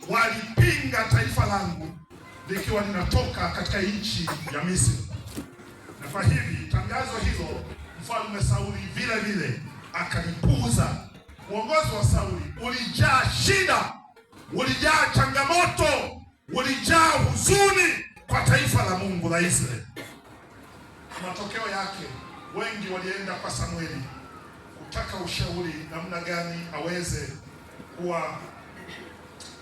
walipinga taifa langu likiwa linatoka katika nchi ya Misri. Na kwa hivi tangazo hilo Mfalme Sauli vile vile akalipuuza. Uongozi wa Sauli ulijaa shida, ulijaa changamoto, ulijaa huzuni kwa taifa la Mungu la Israeli. Matokeo yake wengi walienda kwa Samueli kutaka ushauri namna gani aweze kuwa,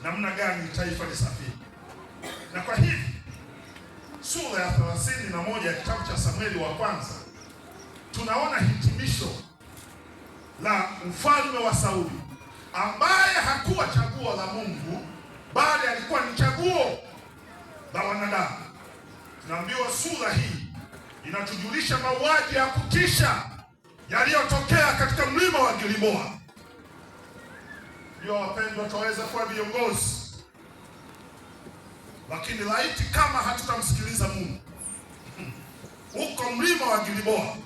namna gani taifa lisafiri. Na kwa hivi sura ya 31 ya kitabu cha Samueli wa kwanza tunaona hitimisho la mfalme wa Sauli ambaye hakuwa chaguo la Mungu bali alikuwa ni chaguo la wanadamu. Tunaambiwa sura hii inatujulisha mauaji ya kutisha yaliyotokea katika mlima wa Gilboa. Ndio wapendwa, tutaweza kuwa viongozi, lakini laiti kama hatutamsikiliza Mungu. Uko mlima wa Gilboa,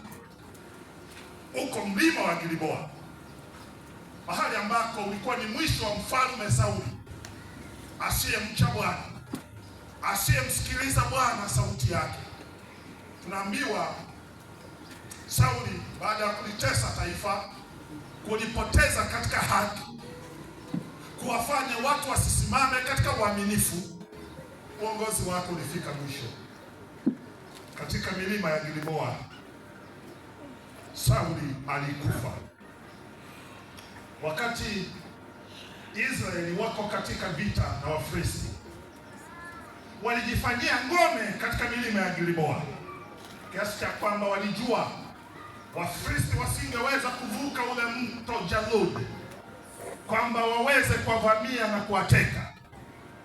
uko mlima wa Gilboa, mahali ambako ulikuwa ni mwisho wa mfalme Sauli asiyemcha Bwana, asiyemsikiliza Bwana sauti yake. Tunaambiwa Sauli baada ya kulitesa taifa, kulipoteza katika haki, kuwafanya watu wasisimame katika uaminifu, uongozi wake ulifika mwisho. Katika milima ya Gilboa Sauli alikufa. Wakati Israeli wako katika vita na Wafilisti, walijifanyia ngome katika milima ya Gilboa, kiasi cha kwamba walijua Wafilisti wasingeweza kuvuka ule mto Jalud, kwamba waweze kuwavamia na kuwateka.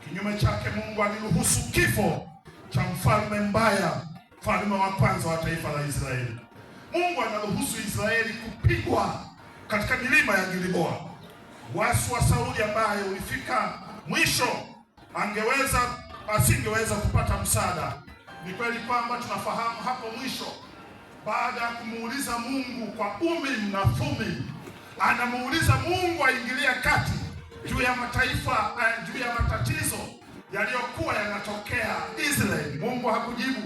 Kinyume chake, Mungu aliruhusu kifo cha mfalme mbaya, mfalme wa kwanza wa taifa la Israeli. Mungu anaruhusu Israeli kupigwa katika milima ya Gilboa. Uasi wa Sauli ambaye ulifika mwisho, asingeweza kupata msaada. Ni kweli kwamba tunafahamu hapo mwisho, baada ya kumuuliza Mungu kwa Umim na Thumim, anamuuliza Mungu aingilia kati juu ya mataifa, juu ya matatizo yaliyokuwa yanatokea Israeli. Mungu hakujibu.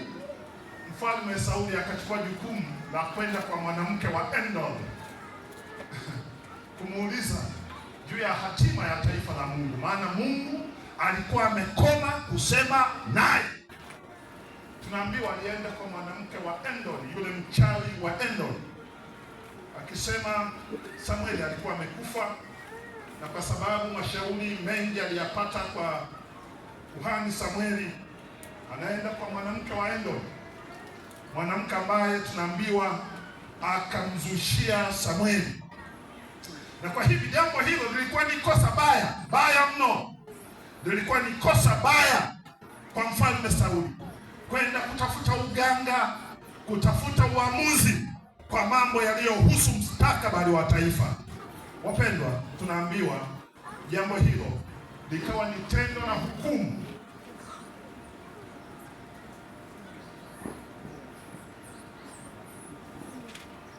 Mfalme Sauli akachukua jukumu la kwenda kwa mwanamke wa Endor kumuuliza juu ya hatima ya taifa la Mungu, maana Mungu alikuwa amekoma kusema naye. Tunaambiwa alienda kwa mwanamke wa Endor, yule mchawi wa Endor, akisema Samueli alikuwa amekufa, na kwa sababu mashauri mengi aliyapata kwa kuhani Samueli, anaenda kwa mwanamke wa Endor, mwanamke ambaye tunaambiwa akamzushia Samueli. Na kwa hivi jambo hilo lilikuwa ni kosa baya mno, lilikuwa ni kosa baya kwa mfalme Sauli kwenda kutafuta uganga, kutafuta uamuzi kwa mambo yaliyohusu mustakabali wa taifa. Wapendwa, tunaambiwa jambo hilo likawa ni tendo na hukumu.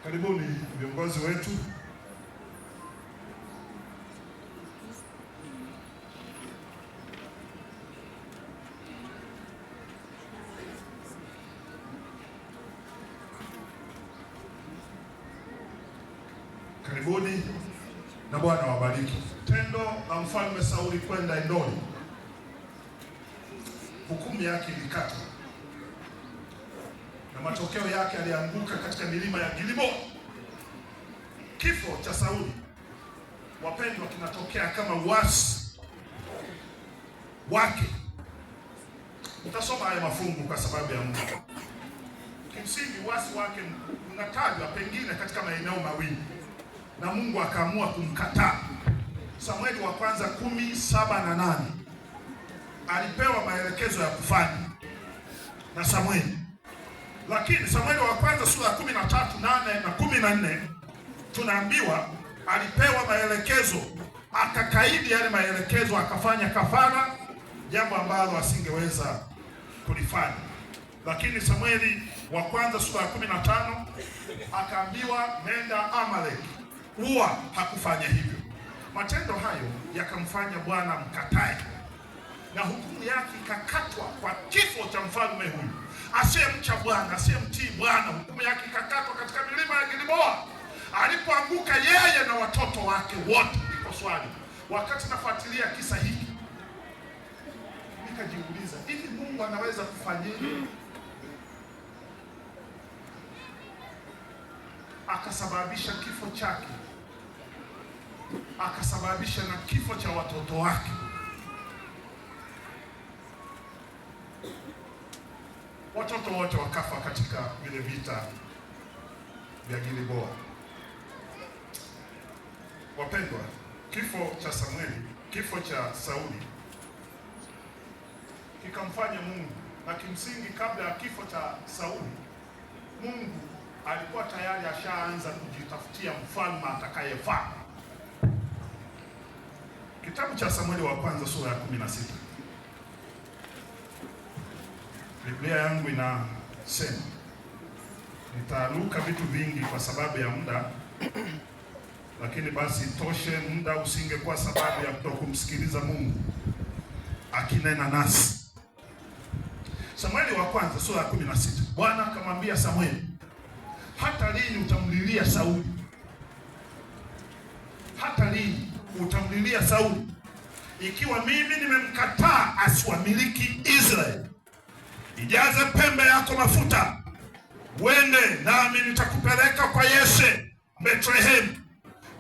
Karibuni viongozi wetu. Karibuni na Bwana wabariki. Tendo la mfalme Sauli kwenda Endori, hukumu yake ilikatwa na matokeo yake alianguka katika milima ya Gilboa. Kifo cha Sauli, wapendwa, kinatokea kama uasi wake. Utasoma haya mafungu kwa sababu ya Mungu. Kimsingi uasi wake unatajwa pengine katika maeneo mawili, na Mungu akaamua kumkataa. Samueli wa kwanza 10:7 na 8 alipewa maelekezo ya kufanya na Samueli, lakini Samueli wa kwanza sura ya 13:8 na 14 tunaambiwa alipewa maelekezo, akakaidi yale maelekezo, akafanya kafara, jambo ambalo asingeweza kulifanya. Lakini Samueli wa kwanza sura ya 15 akaambiwa nenda Amalek, hakufanya hivyo. Matendo hayo yakamfanya Bwana mkatae, na hukumu yake ikakatwa kwa kifo cha mfalme huyu asiyemcha Bwana, asiyemtii Bwana. Hukumu yake ikakatwa katika milima ya Gilboa, alipoanguka yeye na watoto wake wote. Liko swali, wakati nafuatilia kisa hiki nikajiuliza, hivi Mungu anaweza kufanyaje akasababisha kifo chake, akasababisha na kifo cha watoto wake? Watoto wote wakafa katika vile vita vya Gilboa. Wapendwa, kifo cha Samueli, kifo cha Sauli kikamfanya Mungu, na kimsingi kabla ya kifo cha Sauli Mungu alikuwa tayari ashaanza kujitafutia mfalme atakayefaa. Kitabu cha Samueli wa kwanza sura ya 16. Biblia yangu inasema, nitaruka vitu vingi kwa sababu ya muda, lakini basi toshe, muda usingekuwa sababu ya kutokumsikiliza Mungu akinena nasi. Samueli wa kwanza sura ya 16. Bwana akamwambia Samueli, hata lini utamlilia Sauli? Hata lini utamlilia Sauli, ikiwa mimi nimemkataa asiwamiliki Israeli? Ijaze pembe yako mafuta, uende, nami nitakupeleka kwa Yese Bethlehemu,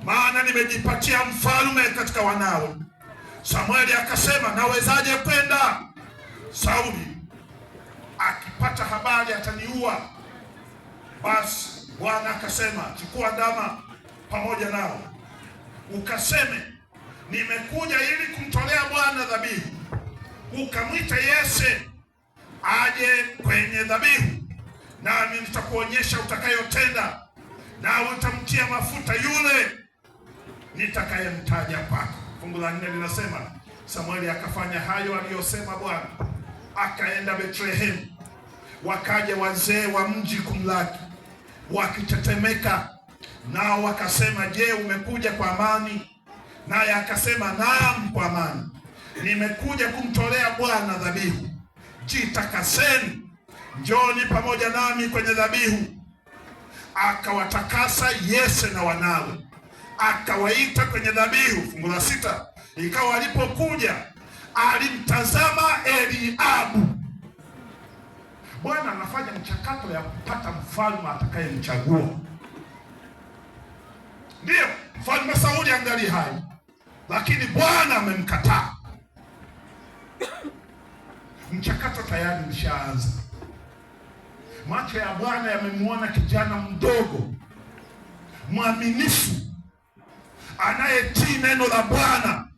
maana nimejipatia mfalme katika wanawe. Samueli akasema, nawezaje kwenda? Sauli akipata habari ataniua. Basi Bwana akasema, chukua ndama pamoja nao, ukaseme, nimekuja ili kumtolea Bwana dhabihu. Ukamwita Yese aje kwenye dhabihu, nami nitakuonyesha utakayotenda, nawe utamtia mafuta yule nitakayemtaja kwako. Fungu la 4 linasema, Samueli akafanya hayo aliyosema Bwana, akaenda Bethlehemu. Wakaja wazee wa mji kumlaki wakitetemeka, nao wakasema, je, umekuja kwa amani? Naye akasema, naam, kwa amani. Nimekuja kumtolea Bwana dhabihu. Jitakaseni, njoni pamoja nami kwenye dhabihu. Akawatakasa Yese na wanawe, akawaita kwenye dhabihu. Fungu la 6, ikawa alipokuja alimtazama Eliabu. Bwana anafanya mchakato ya kupata mfalme atakayemchagua. Ndiyo, mfalme Sauli angali hai, lakini Bwana amemkataa. Mchakato tayari umeshaanza. Macho ya Bwana yamemwona kijana mdogo mwaminifu anayetii neno la Bwana,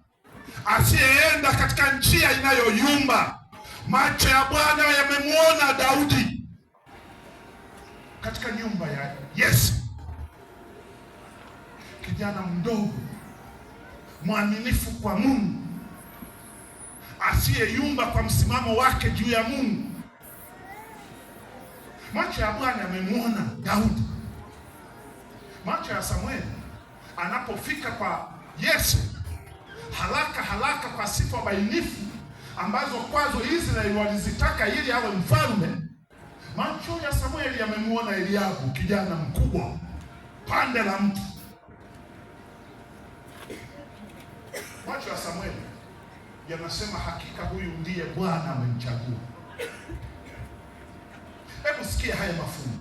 asiyeenda katika njia inayoyumba. Macho ya Bwana yamemwona Daudi katika nyumba ya Yese, kijana mdogo mwaminifu kwa Mungu, asiyeyumba kwa msimamo wake juu ya Mungu. Macho ya Bwana yamemwona Daudi. Macho ya Samueli anapofika kwa Yese, haraka kwa sifa bainifu ambazo kwazo Israeli walizitaka ili awe mfalme, macho ya Samueli yamemwona Eliabu, kijana mkubwa, pande la mtu. Macho ya Samueli yanasema, hakika huyu ndiye Bwana amemchagua. Hebu sikia haya mafungu.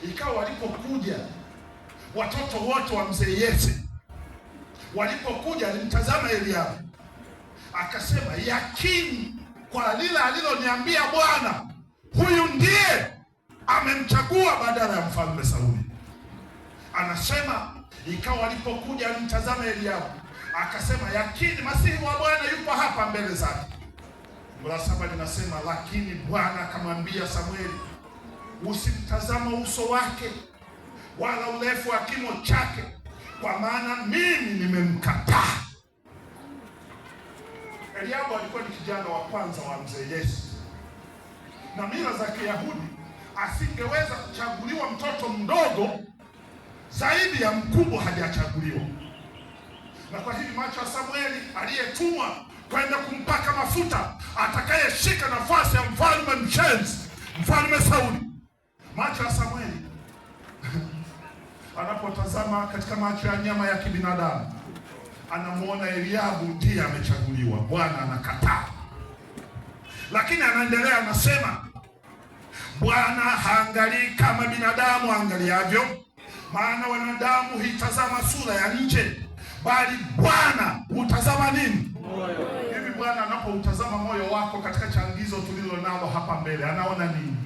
Ikawa walipokuja watoto wote wa mzee Yese, walipokuja alimtazama Eliabu, akasema, yakini kwa lile aliloniambia Bwana, huyu ndiye amemchagua badala ya mfalme Sauli. Anasema, ikawa walipokuja alimtazama Eliabu, akasema, yakini masihi wa Bwana yupo hapa mbele zake. Fungu la 7 linasema, lakini Bwana akamwambia Samueli, usimtazama uso wake wala urefu wa kimo chake, kwa maana mimi nimemkataa. Eliabu alikuwa ni kijana wa kwanza wa mzee Yese, na mila za Kiyahudi asingeweza kuchaguliwa mtoto mdogo zaidi ya mkubwa hajachaguliwa. Na kwa hivi macho ya Samueli aliyetumwa kwenda kumpaka mafuta atakayeshika nafasi ya mfalme mshenzi, mfalme Sauli. Macho ya Samueli anapotazama katika macho ya nyama ya kibinadamu, anamuona Eliabu ndiye amechaguliwa. Bwana anakataa, lakini anaendelea, anasema Bwana haangalii kama binadamu angaliavyo, maana wanadamu huitazama sura ya nje, bali Bwana hutazama nini? Moyo. Hivi Bwana anapoutazama moyo wako katika changizo tulilo nalo hapa mbele, anaona nini?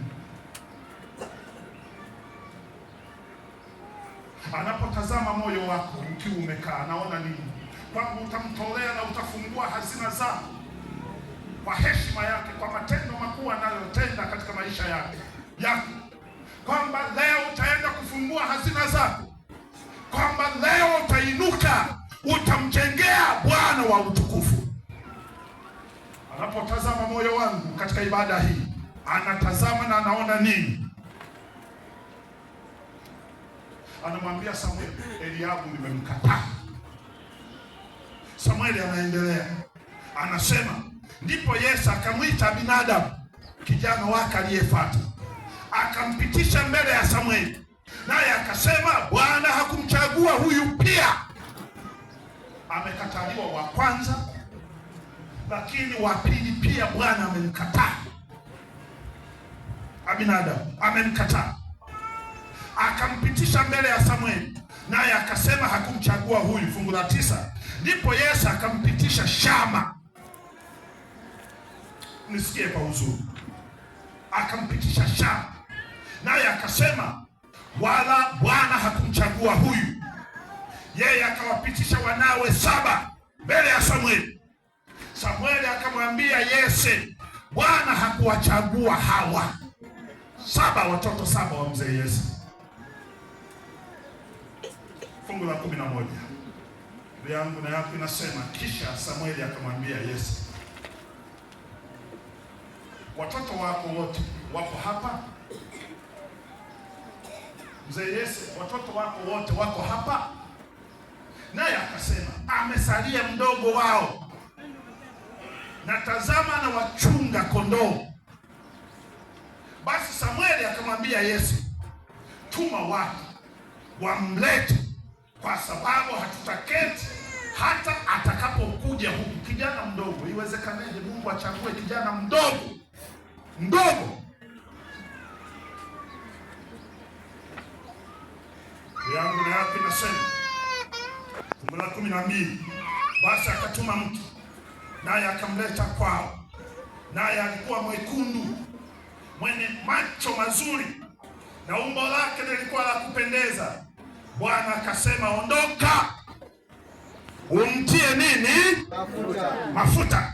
Anapotazama moyo wako ukiwa umekaa, anaona nini? Kwamba utamtolea na utafungua hazina zako kwa heshima yake, kwa matendo makuu anayotenda katika maisha yako, kwamba leo utaenda kufungua hazina zako, kwamba leo utainuka, utamjengea Bwana wa utukufu. Anapotazama moyo wangu katika ibada hii, anatazama na anaona nini? Anamwambia Samueli, Eliabu nimemkataa. Samueli anaendelea, anasema ndipo Yese akamwita Abinadabu kijana wake aliyefuata, akampitisha mbele ya Samueli, naye akasema Bwana hakumchagua huyu pia. Amekataliwa wa kwanza, lakini wa pili pia Bwana amemkataa. Abinadabu amemkataa, akampitisha mbele ya Samueli, naye akasema hakumchagua huyu. Fungu la 9, ndipo Yese akampitisha Shama. Nisikie kwa uzuri, akampitisha Shama, naye akasema wala Bwana hakumchagua huyu. Yeye akawapitisha wanawe 7 mbele ya Samueli. Samueli akamwambia Yese, Bwana hakuwachagua hawa 7, watoto 7 wa mzee Yese. Fungu la 11 yangu na yako inasema, kisha Samueli akamwambia Yese, watoto wako wote wako hapa? Mzee Yese, watoto wako wote wako hapa? Naye akasema, amesalia mdogo wao, na tazama na wachunga kondoo. Basi Samueli akamwambia Yese, tuma watu wamlete, kwa sababu hatutaketi hata atakapokuja huku kijana mdogo. Iwezekaneje Mungu achague kijana mdogo yangu na yake inasema, fungu la 12, basi akatuma mtu, naye akamleta kwao, naye alikuwa mwekundu, mwenye macho mazuri, na umbo lake lilikuwa la kupendeza. Bwana akasema, ondoka, umtie nini? Mafuta,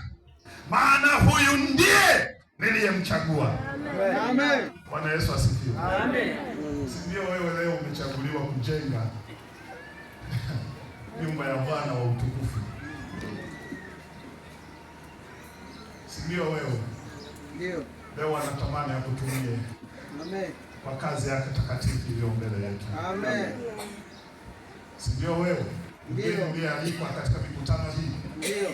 maana huyu ndiye niliyemchagua. Amen. Bwana Yesu asifiwe. Amen. Si ndio wewe leo umechaguliwa kujenga nyumba ya Bwana wa utukufu? Si ndio wewe? Ndio. Leo anatamani akutumie. Amen. Kwa kazi yake takatifu iliyo mbele yetu. Amen. Si ndio wewe? Ndio uliyealikwa katika mikutano hii. Ndio.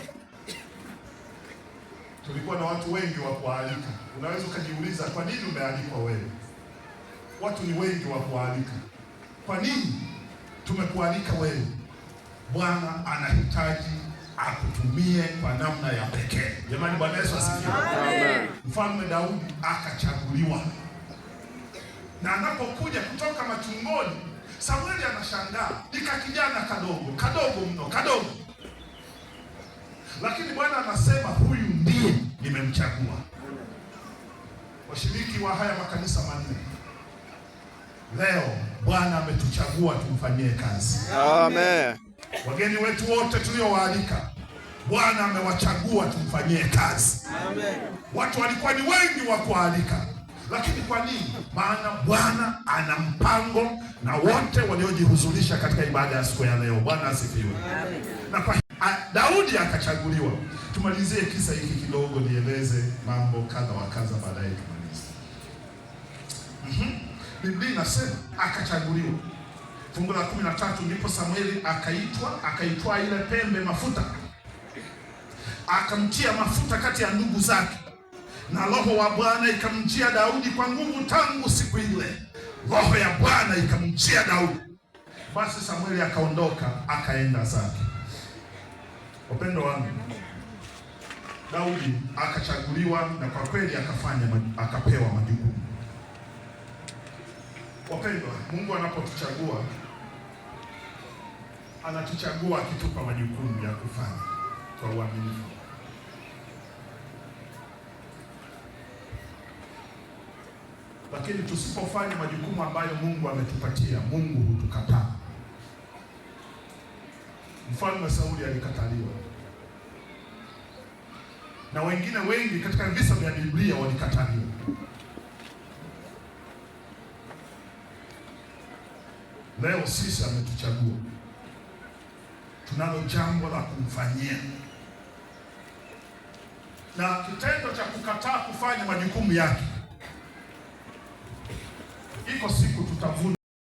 Tulikuwa na watu wengi wa kualika. Unaweza ukajiuliza kwa nini umealikwa wewe? Watu ni wengi wa kualika. Kwa nini tumekualika wewe? Bwana anahitaji akutumie kwa namna ya pekee. Jamani, Bwana Yesu asifiwe. Amen. Mfalme Daudi akachaguliwa, na anapokuja kutoka machungoni, Samueli anashangaa, nika kijana kadogo mno, lakini Bwana anasema huyu ndiye nimemchagua. Washiriki wa haya makanisa manne, leo Bwana ametuchagua tumfanyie kazi. Amen. Wageni wetu wote tuliowaalika, Bwana amewachagua tumfanyie kazi. Amen. Watu walikuwa ni wengi wa kualika, lakini kwa nini? Maana Bwana ana mpango na wote waliojihudhurisha katika ibada ya siku ya leo. Bwana asifiwe. Amen. Na kwa Daudi akachaguliwa. Tumalizie kisa hiki kidogo, nieleze mambo kadha wa kadha, baadaye tumalize. Biblia inasema akachaguliwa. Fungu la 13, ndipo Samueli akaitwa ile pembe mafuta, akamtia mafuta kati ya ndugu zake, na Roho wa Bwana ikamjia Daudi kwa nguvu. Tangu siku ile Roho ya Bwana ikamjia Daudi. Basi Samueli akaondoka akaenda zake. Wapendwa wangu, Daudi akachaguliwa, na kwa kweli akapewa majukumu. Wapendwa, Mungu anapotuchagua anatuchagua akitupa majukumu ya kufanya kwa uaminifu. Lakini tusipofanya majukumu ambayo Mungu ametupatia, Mungu hutukataa. Mfalme Sauli alikataliwa, na wengine wengi katika visa vya Biblia walikataliwa. Leo sisi ametuchagua, tunalo jambo la kumfanyia, na kitendo cha kukataa kufanya majukumu yake, iko siku tutavuna.